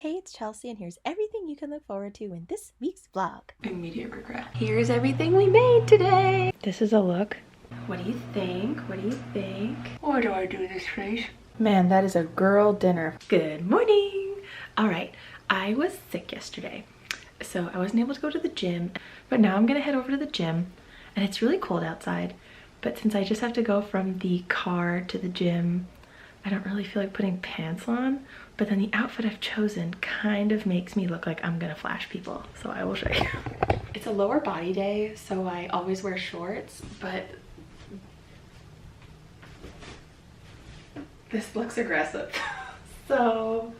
Hey, it's Chelsea, and here's everything you can look forward to in this week's vlog. Immediate regret. Here's everything we made today. This is a look. What do you think? What do you think? Why do I do this face? Man, that is a girl dinner. Good morning. All right, I was sick yesterday, so I wasn't able to go to the gym, but now I'm gonna head over to the gym, and it's really cold outside, but since I just have to go from the car to the gym, I don't really feel like putting pants on, but then the outfit I've chosen kind of makes me look like I'm gonna flash people, so I will show you. It's a lower body day, so I always wear shorts, but this looks aggressive. So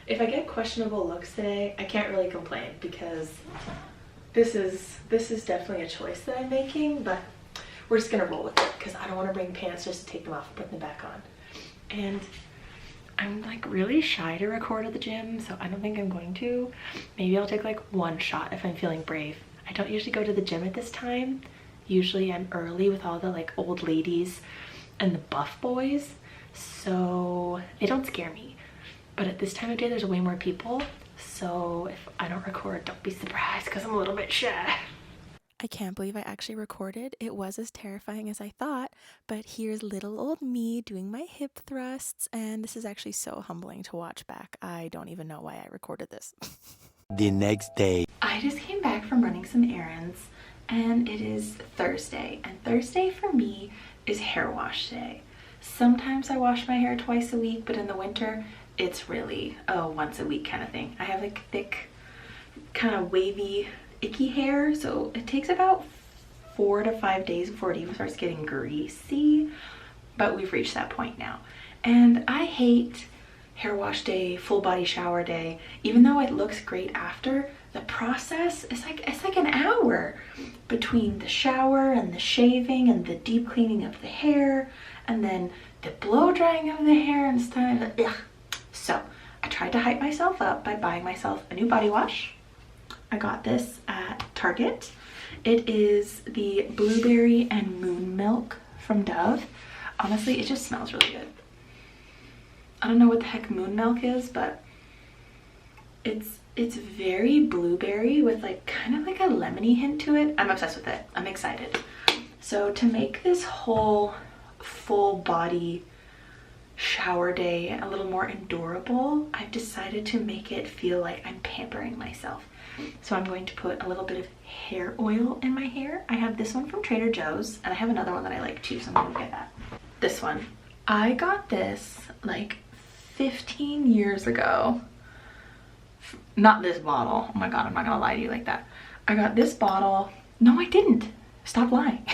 if I get questionable looks today, I can't really complain because this is definitely a choice that I'm making, but we're just gonna roll with it because I don't want to bring pants just to take them off and put them back on. And I'm like really shy to record at the gym, so I don't think I'm going to. Maybe I'll take like one shot if I'm feeling brave. I don't usually go to the gym at this time. Usually I'm early with all the like old ladies and the buff boys, so they don't scare me. But at this time of day there's way more people, so if I don't record, don't be surprised because I'm a little bit shy. I can't believe I actually recorded. It was as terrifying as I thought, but here's little old me doing my hip thrusts, and this is actually so humbling to watch back. I don't even know why I recorded this. The next day. I just came back from running some errands, and it is Thursday, and Thursday for me is hair wash day. Sometimes I wash my hair twice a week, but in the winter it's really a once a week kind of thing. I have like thick, kind of wavy, icky hair, so it takes about 4 to 5 days before it even starts getting greasy, but we've reached that point now. And I hate hair wash day, full body shower day. Even though it looks great after, the process is like, it's like an hour between the shower and the shaving and the deep cleaning of the hair and then the blow drying of the hair and stuff. Ugh. So I tried to hype myself up by buying myself a new body wash. I got this at Target. It is the blueberry and moon milk from Dove. Honestly, it just smells really good. I don't know what the heck moon milk is, but it's very blueberry with like kind of like a lemony hint to it. I'm obsessed with it. I'm excited. So to make this whole full body shower day a little more endurable, I've decided to make it feel like I'm pampering myself. So I'm going to put a little bit of hair oil in my hair. I have this one from Trader Joe's, and I have another one that I like too, so I'm gonna get that. This one. I got this like 15 years ago. Not this bottle. Oh my god, I'm not gonna lie to you like that. I got this bottle. No, I didn't. Stop lying.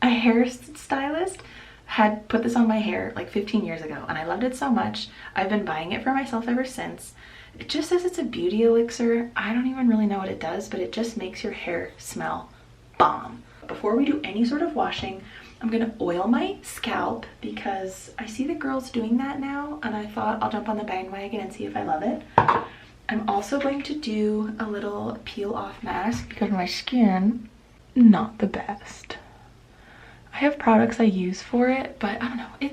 A hairstylist had put this on my hair like 15 years ago, and I loved it so much. I've been buying it for myself ever since. It just says it's a beauty elixir. I don't even really know what it does, but it just makes your hair smell bomb. Before we do any sort of washing, I'm gonna oil my scalp because I see the girls doing that now, and I thought I'll jump on the bandwagon and see if I love it. I'm also going to do a little peel off mask because my skin, not the best. I have products I use for it, but I don't know,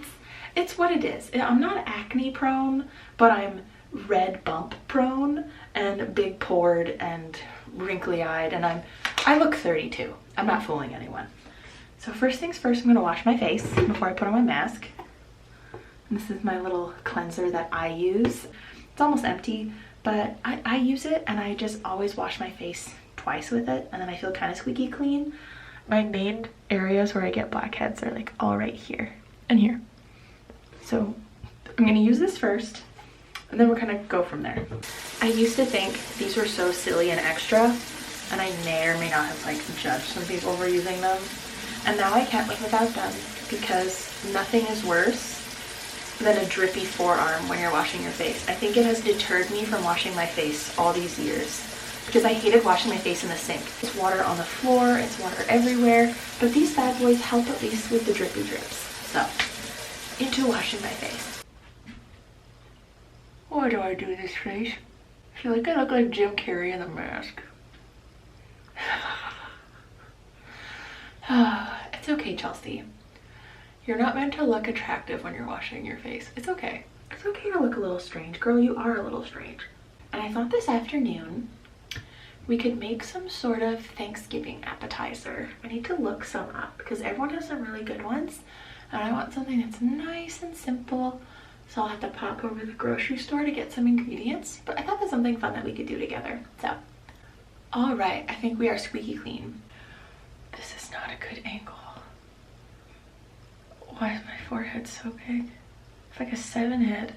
it's what it is. I'm not acne prone, but I'm red bump prone and big pored and wrinkly eyed, and I look 32. I'm not fooling anyone. So first things first, I'm gonna wash my face before I put on my mask. And this is my little cleanser that I use. It's almost empty, but I use it, and I just always wash my face twice with it, and then I feel kind of squeaky clean. My main areas where I get blackheads are like all right here and here. So I'm gonna use this first, and then we're gonna go from there. I used to think these were so silly and extra, and I may or may not have like judged some people for using them. And now I can't live without them because nothing is worse than a drippy forearm when you're washing your face. I think it has deterred me from washing my face all these years because I hated washing my face in the sink. It's water on the floor, it's water everywhere, but these bad boys help at least with the drippy drips. So, into washing my face. Why do I do this face? I feel like I look like Jim Carrey in the mask. It's okay, Chelsea. You're not meant to look attractive when you're washing your face. It's okay. It's okay to look a little strange. Girl, you are a little strange. And I thought this afternoon we could make some sort of Thanksgiving appetizer. I need to look some up because everyone has some really good ones. And I want something that's nice and simple. So I'll have to pop over to the grocery store to get some ingredients. But I thought that's something fun that we could do together. So, all right, I think we are squeaky clean. This is not a good angle. Why is my forehead so big? It's like a 7 head.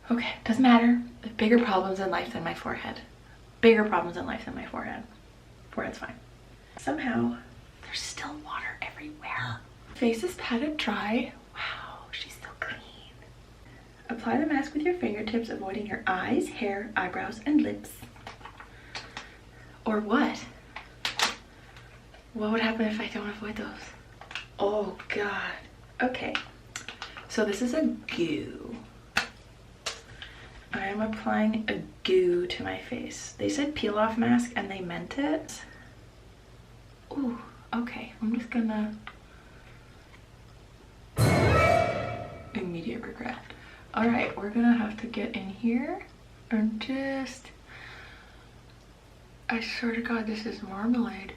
Okay, doesn't matter. There's bigger problems in life than my forehead. Bigger problems in life than my forehead. Forehead's fine. Somehow, there's still water everywhere. Face is patted dry. Wow, she's so clean. Apply the mask with your fingertips, avoiding your eyes, hair, eyebrows, and lips. Or what? What would happen if I don't avoid those? Oh God. Okay, so this is a goo. I am applying a goo to my face. They said peel off mask and they meant it. Ooh, okay, I'm just gonna... Immediate regret. All right, we're gonna have to get in here and just... I swear to God, this is marmalade.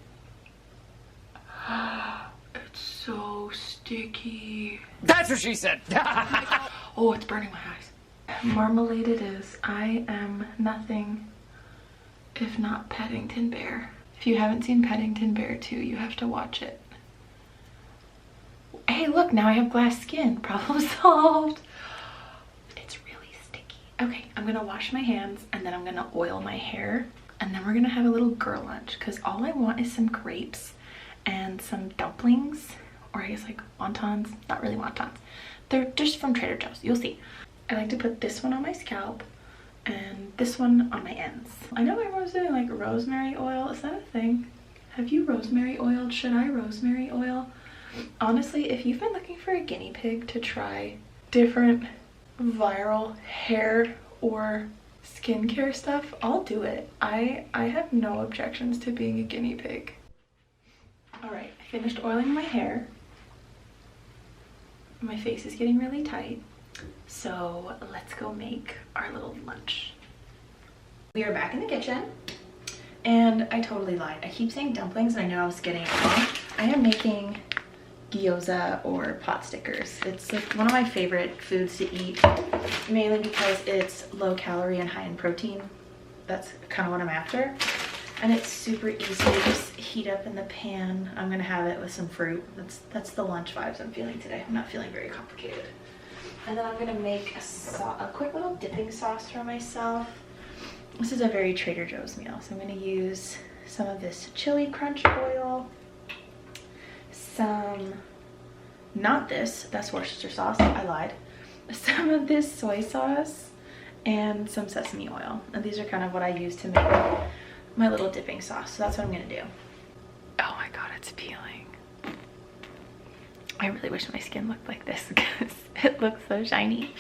It's so sticky. That's what she said. Oh, it's burning my eyes. Marmalade it is. I am nothing if not Paddington Bear. If you haven't seen Paddington Bear 2, you have to watch it. Hey, look, now I have glass skin. Problem solved. It's really sticky. Okay, I'm gonna wash my hands and then I'm gonna oil my hair and then we're gonna have a little girl lunch because all I want is some grapes and some dumplings, or I guess like wontons. Not really wontons. They're just from Trader Joe's. You'll see. I like to put this one on my scalp and this one on my ends. I know everyone's doing like rosemary oil. Is that a thing? Have you rosemary oiled? Should I rosemary oil? Honestly, if you've been looking for a guinea pig to try different viral hair or skincare stuff, I'll do it. I have no objections to being a guinea pig. All right, I finished oiling my hair. My face is getting really tight. So let's go make our little lunch. We are back in the kitchen and I totally lied. I keep saying dumplings and I know I was getting it wrong. I am making gyoza or pot stickers. It's like one of my favorite foods to eat, mainly because it's low calorie and high in protein. That's kind of what I'm after. And it's super easy to just heat up in the pan. I'm gonna have it with some fruit. That's the lunch vibes I'm feeling today. I'm not feeling very complicated. And then I'm gonna make a quick little dipping sauce for myself. This is a very Trader Joe's meal. So I'm gonna use some of this chili crunch oil, some, not this, that's Worcestershire sauce, I lied. Some of this soy sauce and some sesame oil. And these are kind of what I use to make my little dipping sauce. So that's what I'm gonna do. Oh my God, it's peeling. I really wish my skin looked like this because it looks so shiny.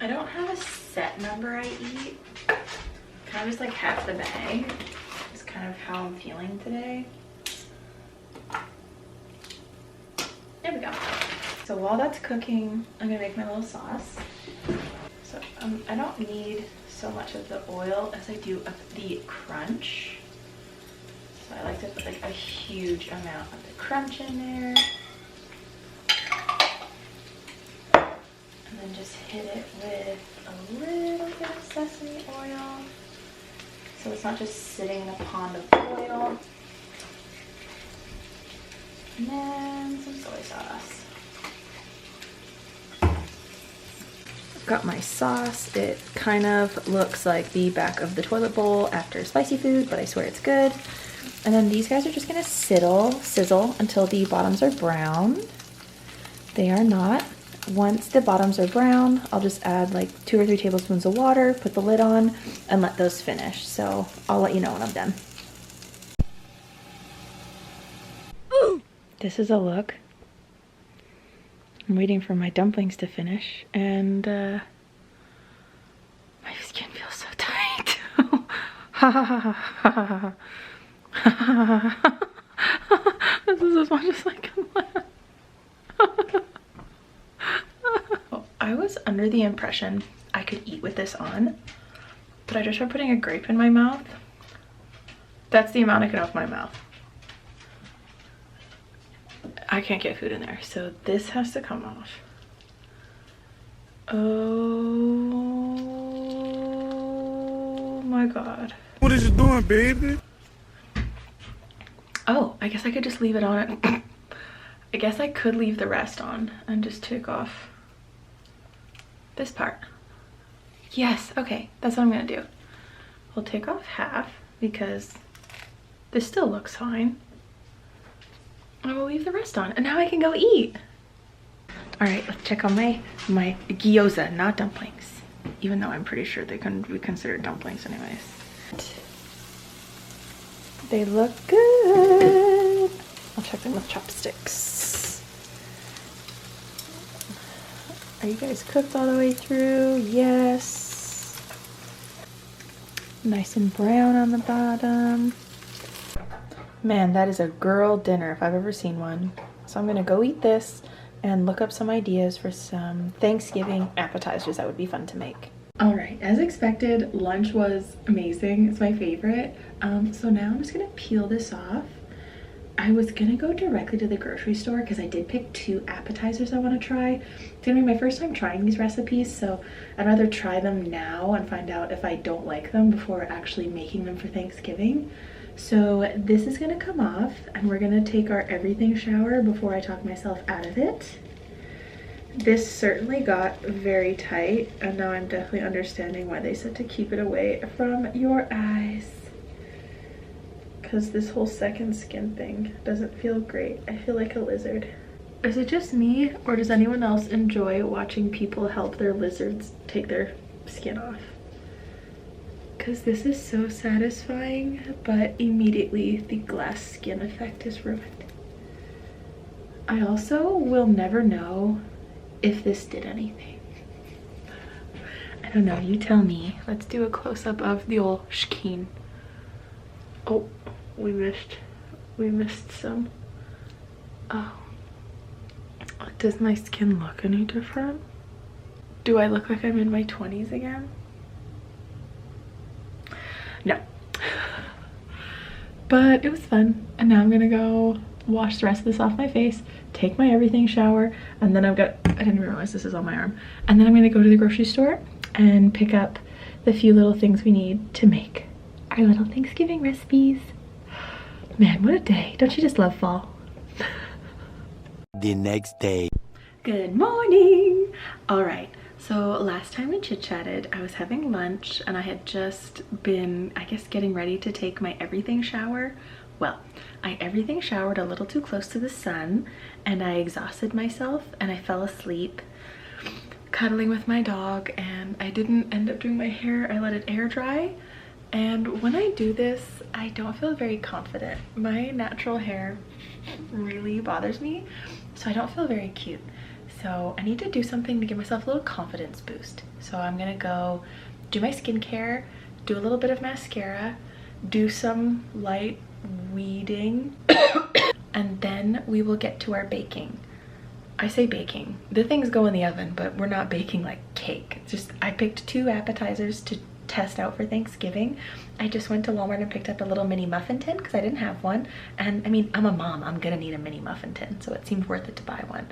I don't have a set number I eat. Kind of just like half the bag. It's kind of how I'm feeling today. There we go. So while that's cooking, I'm gonna make my little sauce. So I don't need so much of the oil as I do of the crunch. So I like to put like a huge amount of the crunch in there. And then just hit it with a little bit of sesame oil. So it's not just sitting in a pond of oil. And then some soy sauce. Got my sauce. It kind of looks like the back of the toilet bowl after spicy food, but I swear it's good. And then these guys are just gonna sizzle until the bottoms are brown. They are not. Once the bottoms are brown, I'll just add like 2 or 3 tablespoons of water, put the lid on, and let those finish. So I'll let you know when I'm done. Ooh. This is a look. I'm waiting for my dumplings to finish, and my skin feels so tight. Ha ha ha ha ha ha ha. This is as much as I can laugh. I was under the impression I could eat with this on, but I just tried putting a grape in my mouth. That's the amount I can open my mouth. I can't get food in there, so this has to come off. Oh my god. What is you doing, baby? Oh, I guess I could just leave it on. I guess I could leave the rest on and just take off this part. Yes, okay, that's what I'm gonna do. We'll take off half because this still looks fine. And we'll leave the rest on, and now I can go eat. All right, let's check on my gyoza, not dumplings. Even though I'm pretty sure they can be considered dumplings anyways. They look good. I'll check them with chopsticks. Are you guys cooked all the way through? Yes. Nice and brown on the bottom. Man, that is a girl dinner if I've ever seen one. So I'm gonna go eat this and look up some ideas for some Thanksgiving appetizers that would be fun to make. All right, as expected, lunch was amazing. It's my favorite. So now I'm just gonna peel this off. I was gonna go directly to the grocery store because I did pick 2 appetizers I want to try. It's gonna be my first time trying these recipes, so I'd rather try them now and find out if I don't like them before actually making them for Thanksgiving. So this is gonna come off and we're gonna take our everything shower before I talk myself out of it. This certainly got very tight, and now I'm definitely understanding why they said to keep it away from your eyes. Because this whole second skin thing doesn't feel great. I feel like a lizard. Is it just me, or does anyone else enjoy watching people help their lizards take their skin off? Because this is so satisfying, but immediately the glass skin effect is ruined. I also will never know if this did anything. I don't know, you tell me. Let's do a close-up of the old skin. Oh, we missed some. Oh, does my skin look any different? Do I look like I'm in my 20s again? No. But it was fun, and now I'm gonna go wash the rest of this off my face, take my everything shower, and then I didn't realize this is on my arm, and then I'm gonna go to the grocery store and pick up the few little things we need to make our little Thanksgiving recipes. Man, what a day. Don't you just love fall? The next day. Good morning. All right, so last time we chit-chatted, I was having lunch and I had just been, I guess, getting ready to take my everything shower. Well, I everything showered a little too close to the sun and I exhausted myself and I fell asleep cuddling with my dog, and I didn't end up doing my hair. I let it air dry, and when I do this, I don't feel very confident. My natural hair really bothers me, so I don't feel very cute. So I need to do something to give myself a little confidence boost. So I'm gonna go do my skincare, do a little bit of mascara, do some light weeding, and then we will get to our baking. I say baking. The things go in the oven, but we're not baking like cake. It's just, I picked 2 appetizers to test out for Thanksgiving. I just went to Walmart and picked up a little mini muffin tin because I didn't have one. And I mean, I'm a mom, I'm gonna need a mini muffin tin, so it seemed worth it to buy one.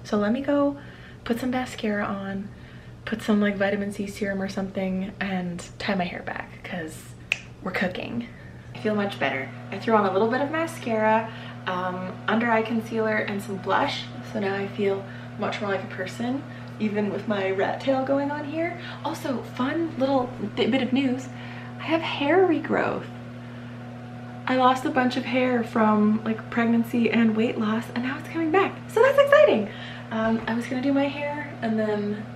So let me go put some mascara on, put some like vitamin C serum or something, and tie my hair back because we're cooking. I feel much better. I threw on a little bit of mascara, under eye concealer, and some blush. So now I feel much more like a person, even with my rat tail going on here. Also, fun little bit of news, I have hair regrowth. I lost a bunch of hair from like pregnancy and weight loss, and now it's coming back. So that's exciting. I was gonna do my hair, and then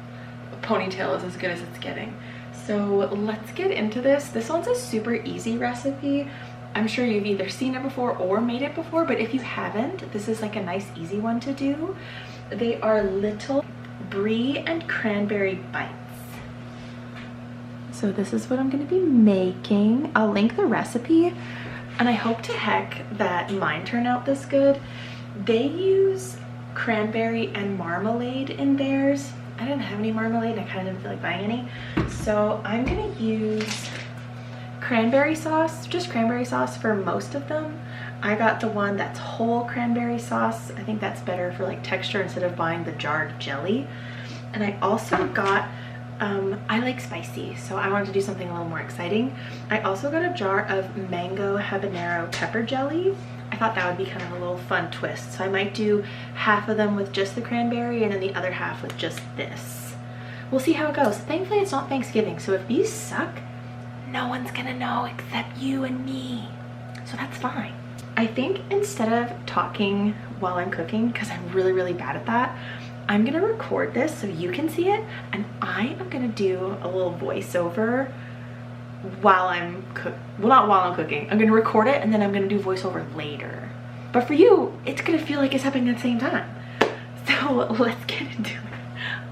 a ponytail is as good as it's getting. So let's get into this. This one's a super easy recipe. I'm sure you've either seen it before or made it before, but if you haven't, this is like a nice easy one to do. They are little brie and cranberry bites. So this is what I'm going to be making. I'll link the recipe and I hope to heck that mine turn out this good. They use cranberry and marmalade in theirs. I didn't have any marmalade and I kind of didn't feel like buying any. So I'm gonna use cranberry sauce, just cranberry sauce for most of them. I got the one that's whole cranberry sauce. I think that's better for like texture instead of buying the jarred jelly. And I also got, I like spicy, so I wanted to do something a little more exciting. I also got a jar of mango habanero pepper jelly. I thought that would be kind of a little fun twist. So I might do half of them with just the cranberry and then the other half with just this. We'll see how it goes. Thankfully it's not Thanksgiving, so if these suck, no one's gonna know except you and me. So that's fine. I think instead of talking while I'm cooking, because I'm really, really bad at that, I'm gonna record this so you can see it, and I am gonna do a little voiceover while I'm well, not while I'm cooking. I'm gonna record it and then I'm gonna do voiceover later. But for you, it's gonna feel like it's happening at the same time. So let's get into it.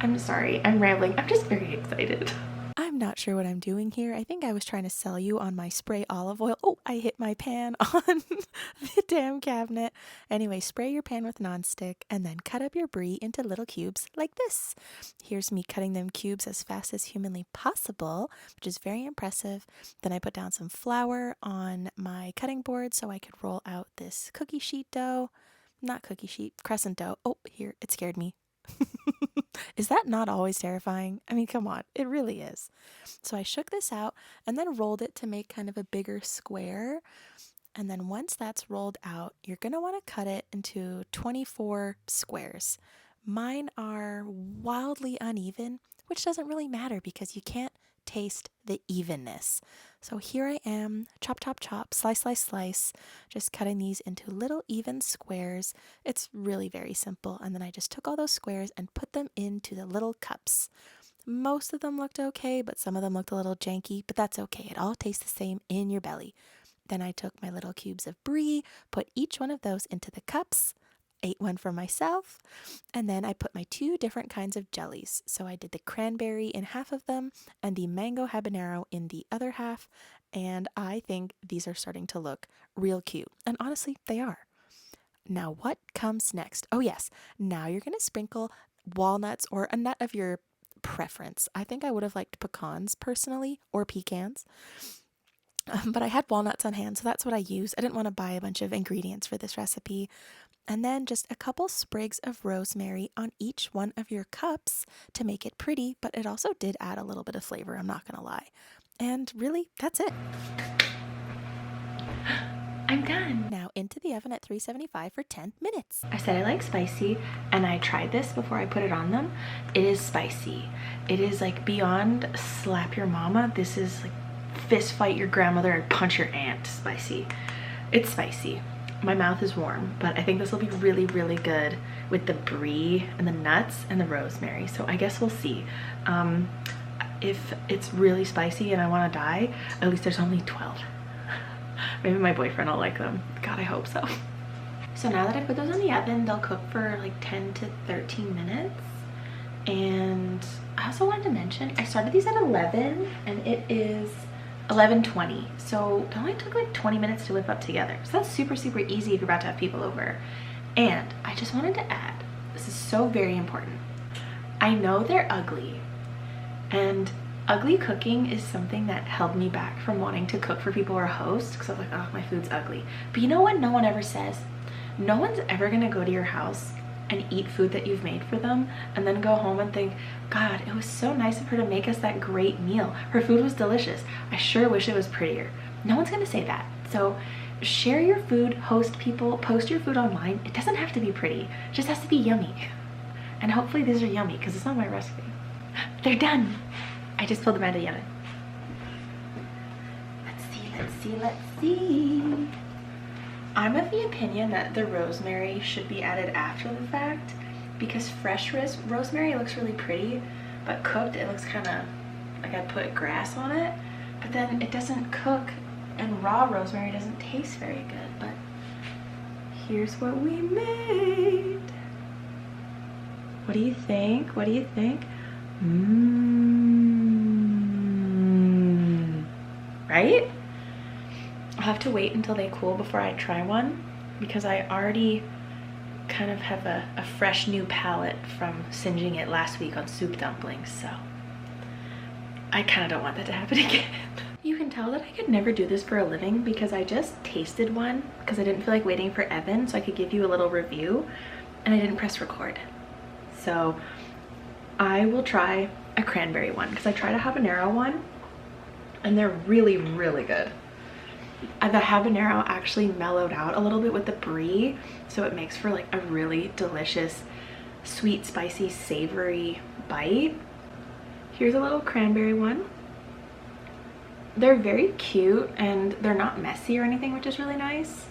I'm sorry, I'm rambling. I'm just very excited. I'm not sure what I'm doing here. I think I was trying to sell you on my spray olive oil. Oh, I hit my pan on the damn cabinet. Anyway, spray your pan with nonstick and then cut up your brie into little cubes like this. Here's me cutting them cubes as fast as humanly possible, which is very impressive. Then I put down some flour on my cutting board so I could roll out this cookie sheet dough. Not cookie sheet, crescent dough. Oh, here, it scared me. Is that not always terrifying? I mean, come on, it really is. So I shook this out and then rolled it to make kind of a bigger square. And then once that's rolled out, you're going to want to cut it into 24 squares. Mine are wildly uneven, which doesn't really matter because you can't taste the evenness. So here I am, chop, chop, chop, slice, slice, slice, just cutting these into little even squares. It's really very simple. And then I just took all those squares and put them into the little cups. Most of them looked okay, but some of them looked a little janky, but that's okay. It all tastes the same in your belly. Then I took my little cubes of brie, put each one of those into the cups, ate one for myself, and then I put my 2 different kinds of jellies. So I did the cranberry in half of them and the mango habanero in the other half, and I think these are starting to look real cute. And honestly, they are. Now what comes next? Oh yes, now you're going to sprinkle walnuts or a nut of your preference. I think I would have liked pecans personally, or pecans. But I had walnuts on hand, so that's what I used. I didn't want to buy a bunch of ingredients for this recipe. And then just a couple sprigs of rosemary on each one of your cups to make it pretty, but it also did add a little bit of flavor, I'm not going to lie. And really, that's it. I'm done. Now into the oven at 375 for 10 minutes. I said I like spicy, and I tried this before I put it on them. It is spicy. It is like beyond slap your mama. This is like fist fight your grandmother and punch your aunt spicy. It's spicy. My mouth is warm, but I think this will be really, really good with the brie and the nuts and the rosemary. So I guess we'll see. If it's really spicy and I want to die, at least there's only 12. Maybe my boyfriend will like them. God, I hope so. So now that I put those in the oven, they'll cook for like 10 to 13 minutes. And I also wanted to mention, I started these at 11 and it is 11:20, so it only took like 20 minutes to whip up together. So that's super, super easy if you're about to have people over. And I just wanted to add, this is so very important. I know they're ugly, and ugly cooking is something that held me back from wanting to cook for people or host, because I was like, oh, my food's ugly. But you know what no one ever says? No one's ever gonna go to your house and eat food that you've made for them and then go home and think, God, it was so nice of her to make us that great meal. Her food was delicious. I sure wish it was prettier. No one's gonna say that. So share your food, host people, post your food online. It doesn't have to be pretty. It just has to be yummy. And hopefully these are yummy because it's not my recipe. They're done. I just pulled them out of the oven. Let's see, let's see, let's see. I'm of the opinion that the rosemary should be added after the fact, because fresh rosemary looks really pretty, but cooked it looks kind of like I put grass on it, but then it doesn't cook, and raw rosemary doesn't taste very good. But here's what we made. What do you think? What do you think? Right? have to wait until they cool before I try one because I already kind of have a fresh new palate from singeing it last week on soup dumplings, so I kind of don't want that to happen again. You can tell that I could never do this for a living because I just tasted one because I didn't feel like waiting for Evan so I could give you a little review, and I didn't press record. So I will try a cranberry one because I tried a habanero one and they're really, really good. The habanero actually mellowed out a little bit with the brie, so it makes for like a really delicious, sweet, spicy, savory bite. Here's a little cranberry one. They're very cute and they're not messy or anything, which is really nice.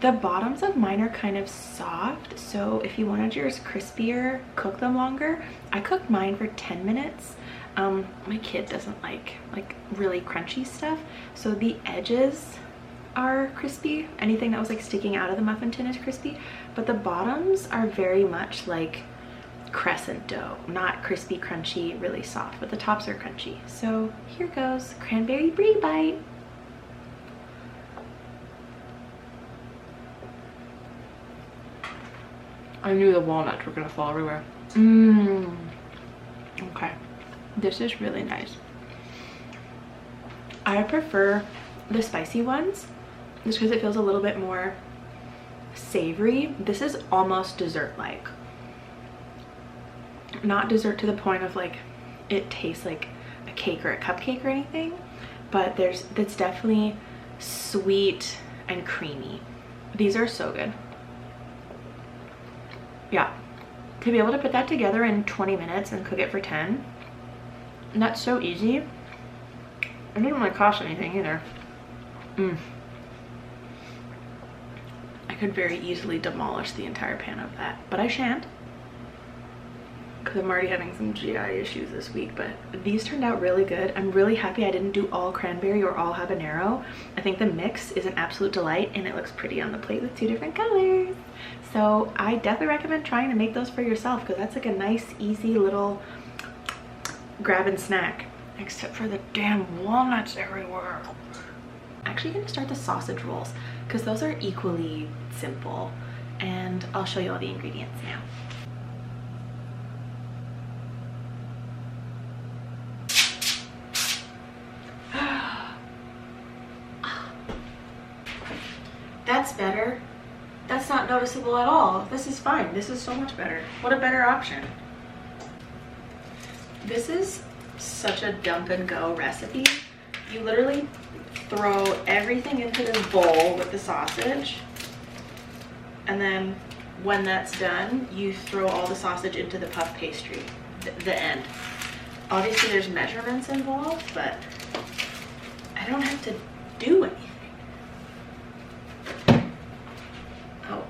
The bottoms of mine are kind of soft, so if you wanted yours crispier, cook them longer. I cooked mine for 10 minutes. My kid doesn't like really crunchy stuff, so the edges are crispy. Anything that was like sticking out of the muffin tin is crispy, but the bottoms are very much like crescent dough, not crispy, crunchy, really soft, but the tops are crunchy. So here goes cranberry brie bite. I knew the walnuts were gonna fall everywhere. Okay, this is really nice. I prefer the spicy ones just because it feels a little bit more savory. This is almost dessert-like. Not dessert to the point of like it tastes like a cake or a cupcake or anything, but it's definitely sweet and creamy. These are so good. Yeah, to be able to put that together in 20 minutes and cook it for 10, and that's so easy. It didn't really cost anything either. I could very easily demolish the entire pan of that, but I shan't because I'm already having some GI issues this week. But these turned out really good. I'm really happy I didn't do all cranberry or all habanero. I think the mix is an absolute delight and it looks pretty on the plate with 2 different colors. So I definitely recommend trying to make those for yourself because that's like a nice, easy little grab and snack. Except for the damn walnuts everywhere. I'm actually gonna start the sausage rolls because those are equally simple, and I'll show you all the ingredients now. That's better. That's not noticeable at all. This is fine. This is so much better. What a better option. This is such a dump and go recipe. You literally throw everything into this bowl with the sausage, and then when that's done, you throw all the sausage into the puff pastry, the end. Obviously there's measurements involved, but I don't have to do anything. Oh,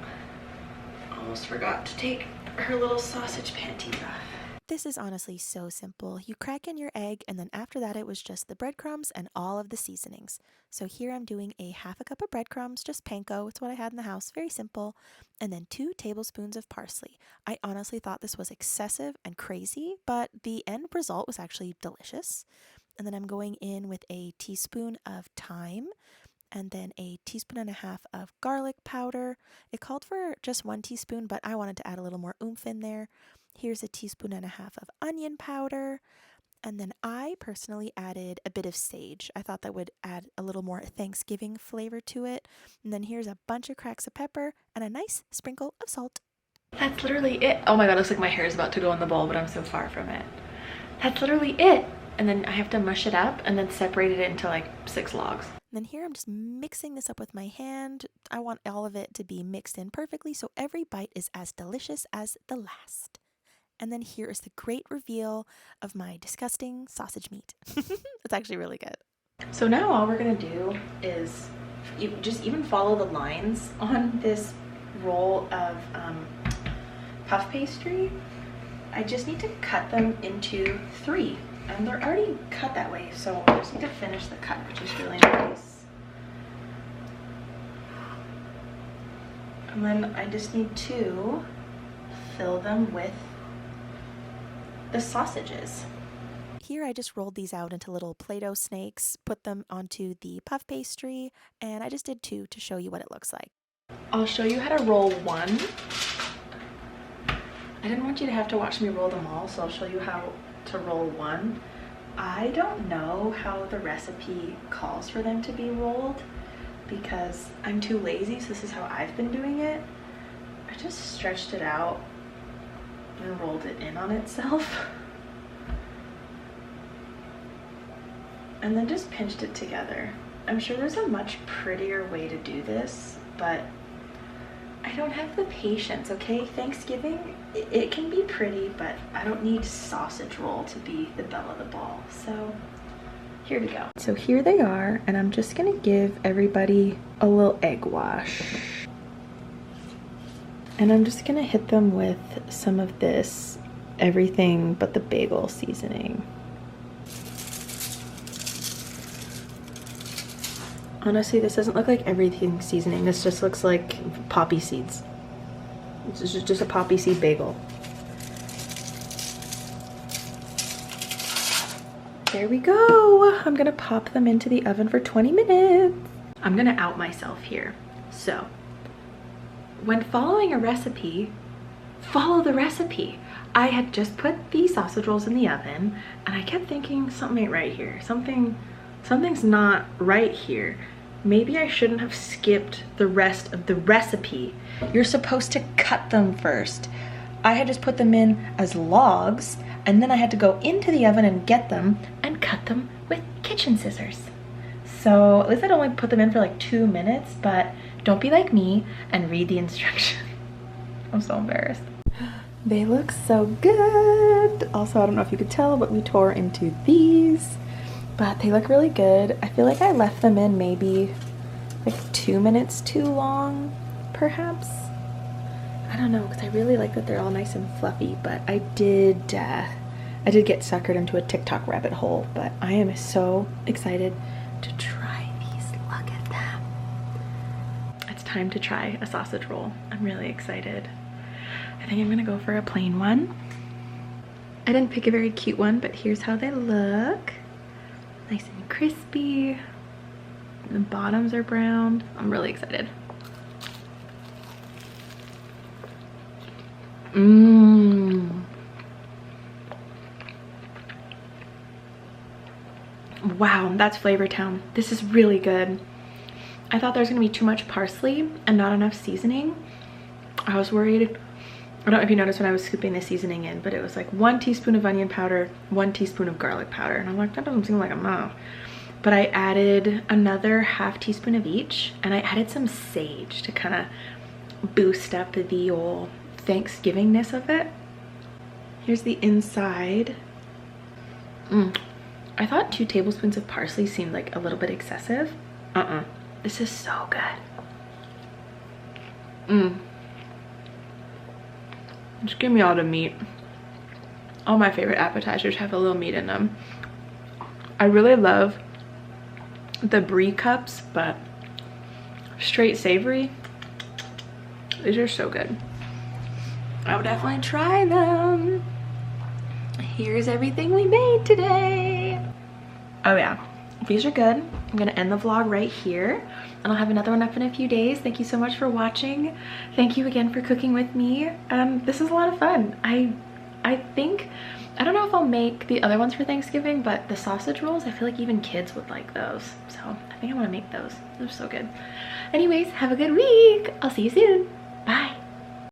almost forgot to take her little sausage panties off. This is honestly so simple. You crack in your egg, and then after that it was just the breadcrumbs and all of the seasonings. So here I'm doing a half a cup of breadcrumbs, just panko, it's what I had in the house, very simple, and then 2 tablespoons of parsley. I honestly thought this was excessive and crazy, but the end result was actually delicious. And then I'm going in with a teaspoon of thyme, and then a teaspoon and a half of garlic powder. It called for just 1 teaspoon, but I wanted to add a little more oomph in there. Here's a teaspoon and a half of onion powder, and then I personally added a bit of sage. I thought that would add a little more Thanksgiving flavor to it. And then here's a bunch of cracks of pepper and a nice sprinkle of salt. That's literally it. Oh my god, it looks like my hair is about to go in the bowl, but I'm so far from it. That's literally it. And then I have to mush it up and then separate it into like 6 logs. And then here I'm just mixing this up with my hand. I want all of it to be mixed in perfectly so every bite is as delicious as the last. And then here is the great reveal of my disgusting sausage meat. It's actually really good. So now all we're gonna do is just even follow the lines on this roll of puff pastry. I just need to cut them into 3, and they're already cut that way, so I just need to finish the cut, which is really nice. And then I just need to fill them with the sausages. Here I just rolled these out into little Play-Doh snakes, put them onto the puff pastry, and I just did 2 to show you what it looks like. I'll show you how to roll one. I didn't want you to have to watch me roll them all, so I'll show you how to roll one. I don't know how the recipe calls for them to be rolled because I'm too lazy, so this is how I've been doing it. I just stretched it out and rolled it in on itself. And then just pinched it together. I'm sure there's a much prettier way to do this, but I don't have the patience, okay? Thanksgiving, it can be pretty, but I don't need sausage roll to be the belle of the ball. So here we go. So here they are, and I'm just gonna give everybody a little egg wash. And I'm just gonna hit them with some of this everything but the bagel seasoning. Honestly, this doesn't look like everything seasoning. This just looks like poppy seeds. This is just a poppy seed bagel. There we go. I'm gonna pop them into the oven for 20 minutes. I'm gonna out myself here. So, when following a recipe, follow the recipe. I had just put the sausage rolls in the oven and I kept thinking something ain't right here. Something's not right here. Maybe I shouldn't have skipped the rest of the recipe. You're supposed to cut them first. I had just put them in as logs and then I had to go into the oven and get them and cut them with kitchen scissors. So at least I'd only put them in for like 2 minutes, but don't be like me and read the instructions. I'm so embarrassed. They look so good. Also, I don't know if you could tell, but we tore into these. But they look really good. I feel like I left them in maybe like 2 minutes too long, perhaps. I don't know, because I really like that they're all nice and fluffy, but I did get suckered into a TikTok rabbit hole, but I am so excited to try these. Look at them. It's time to try a sausage roll. I'm really excited. I think I'm gonna go for a plain one. I didn't pick a very cute one, but here's how they look. Nice and crispy. The bottoms are browned. I'm really excited. Mmm. Wow, that's Flavor Town. This is really good. I thought there was gonna be too much parsley and not enough seasoning. I was worried. I don't know if you noticed when I was scooping the seasoning in, but it was like 1 teaspoon of onion powder, 1 teaspoon of garlic powder. And I'm like, that doesn't seem like enough. But I added another ½ teaspoon of each, and I added some sage to kind of boost up the old Thanksgivingness of it. Here's the inside. I thought 2 tablespoons of parsley seemed like a little bit excessive. This is so good. Just give me all the meat. All my favorite appetizers have a little meat in them. I really love the brie cups, but straight savory, these are so good. I would definitely try them. Here's everything we made today. Oh yeah, these are good. I'm gonna end the vlog right here, and I'll have another one up in a few days. Thank you so much for watching. Thank you again for cooking with me. This is a lot of fun. I think, I don't know if I'll make the other ones for Thanksgiving, but the sausage rolls, I feel like even kids would like those. So I think I wanna make those. They're so good. Anyways, have a good week. I'll see you soon. Bye.